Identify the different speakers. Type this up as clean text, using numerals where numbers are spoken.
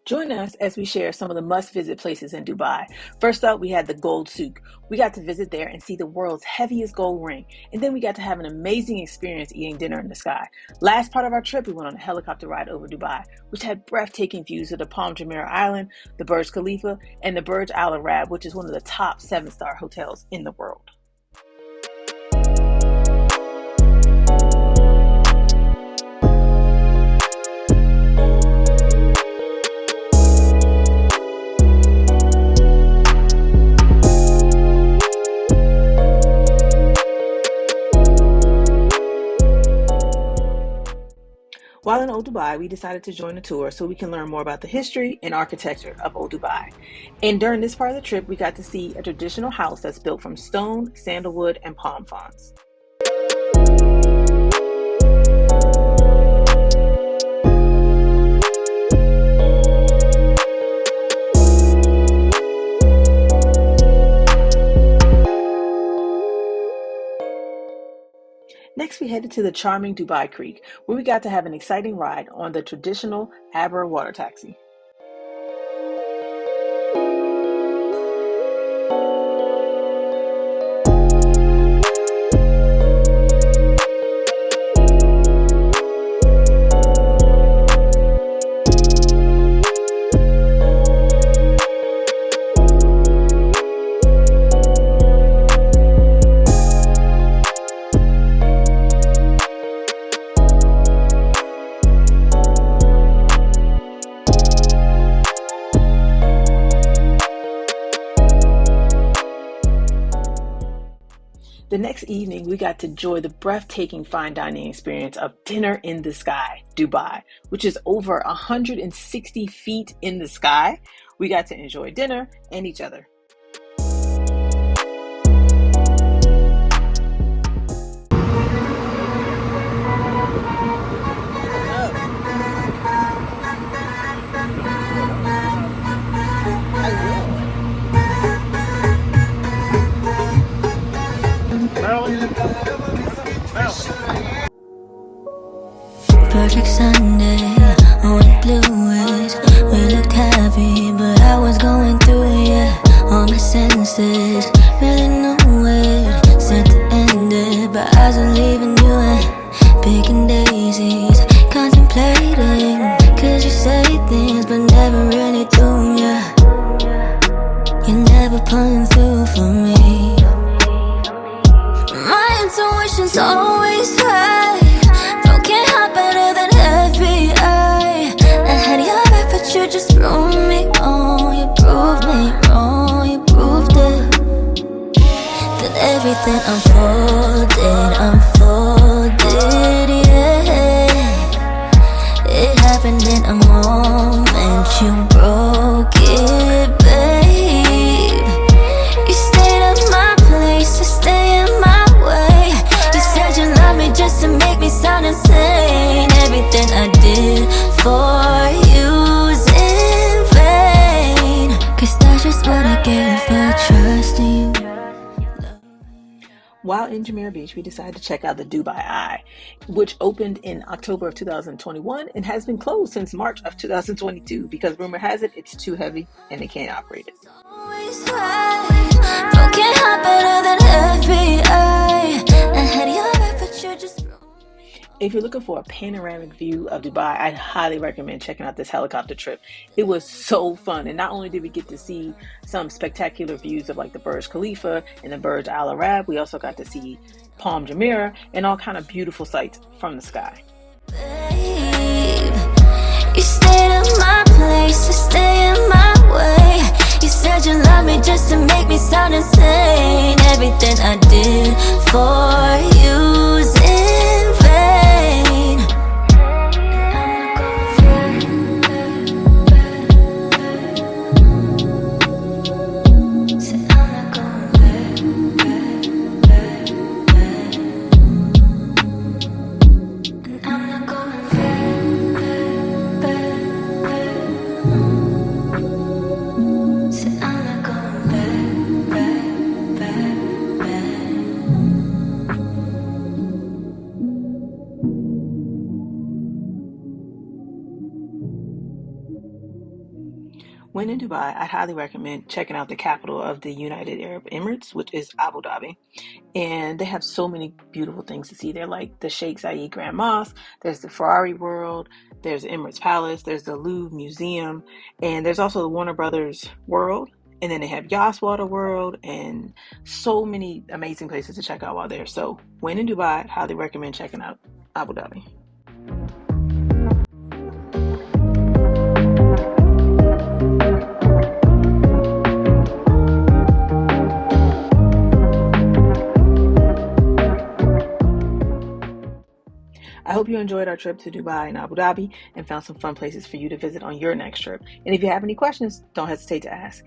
Speaker 1: Join us as we share some of the must-visit places in Dubai. First up, we had the Gold Souk. We got to visit there and see the world's heaviest gold ring. And then we got to have an amazing experience eating dinner in the sky. Last part of our trip, we went on a helicopter ride over Dubai, which had breathtaking views of the Palm Jumeirah Island, the Burj Khalifa, and the Burj Al Arab, which is one of the top 7-star hotels in the world. While in Old Dubai, we decided to join a tour so we can learn more about the history and architecture of Old Dubai. And during this part of the trip, we got to see a traditional house that's built from stone, sandalwood, and palm fronds. Next, we headed to the charming Dubai Creek, where we got to have an exciting ride on the traditional Abra water taxi. The next evening, we got to enjoy the breathtaking fine dining experience of Dinner in the Sky, Dubai, which is over 160 feet in the sky. We got to enjoy dinner and each other.
Speaker 2: Perfect Sunday, only blue is. We looked happy, but I was going through, yeah. All my senses, really know it. Set to end it, but I was leaving you and picking daisies, contemplating. Cause you say things, but never really do, yeah. You're never pulling through for me. My intuition's always right. Broken heart better than FBI. I had your back, but you just proved me wrong. You proved me wrong, you proved it. Then everything unfolded, yeah. It happened in a moment, you broke it, babe. You stayed at my place to stay in my way. You said you loved me just to make me sound insane. Everything I did for you's in vain. Cause that's just what I get for trusting you.
Speaker 1: While in Jumeirah Beach, we decided to check out the Dubai Eye, which opened in October of 2021 and has been closed since March of 2022 because rumor has it it's too heavy and they can't operate it. If you're looking for a panoramic view of Dubai, I'd highly recommend checking out this helicopter trip. It was so fun, and not only did we get to see some spectacular views of like the Burj Khalifa and the Burj Al Arab, we also got to see Palm Jumeirah and all kind of beautiful sights from the sky.
Speaker 2: Babe, you stayed at my place to stay in my way. You said you loved me just to make me sound insane. Everything I did for you's in vain.
Speaker 1: When in Dubai, I'd highly recommend checking out the capital of the United Arab Emirates, which is Abu Dhabi. And they have so many beautiful things to see there, like the Sheikh Zayed Grand Mosque, there's the Ferrari World, there's the Emirates Palace, there's the Louvre Museum, and there's also the Warner Brothers World. And then they have Yaswater World and so many amazing places to check out while there. So when in Dubai, I'd highly recommend checking out Abu Dhabi. I hope you enjoyed our trip to Dubai and Abu Dhabi and found some fun places for you to visit on your next trip. And if you have any questions, don't hesitate to ask.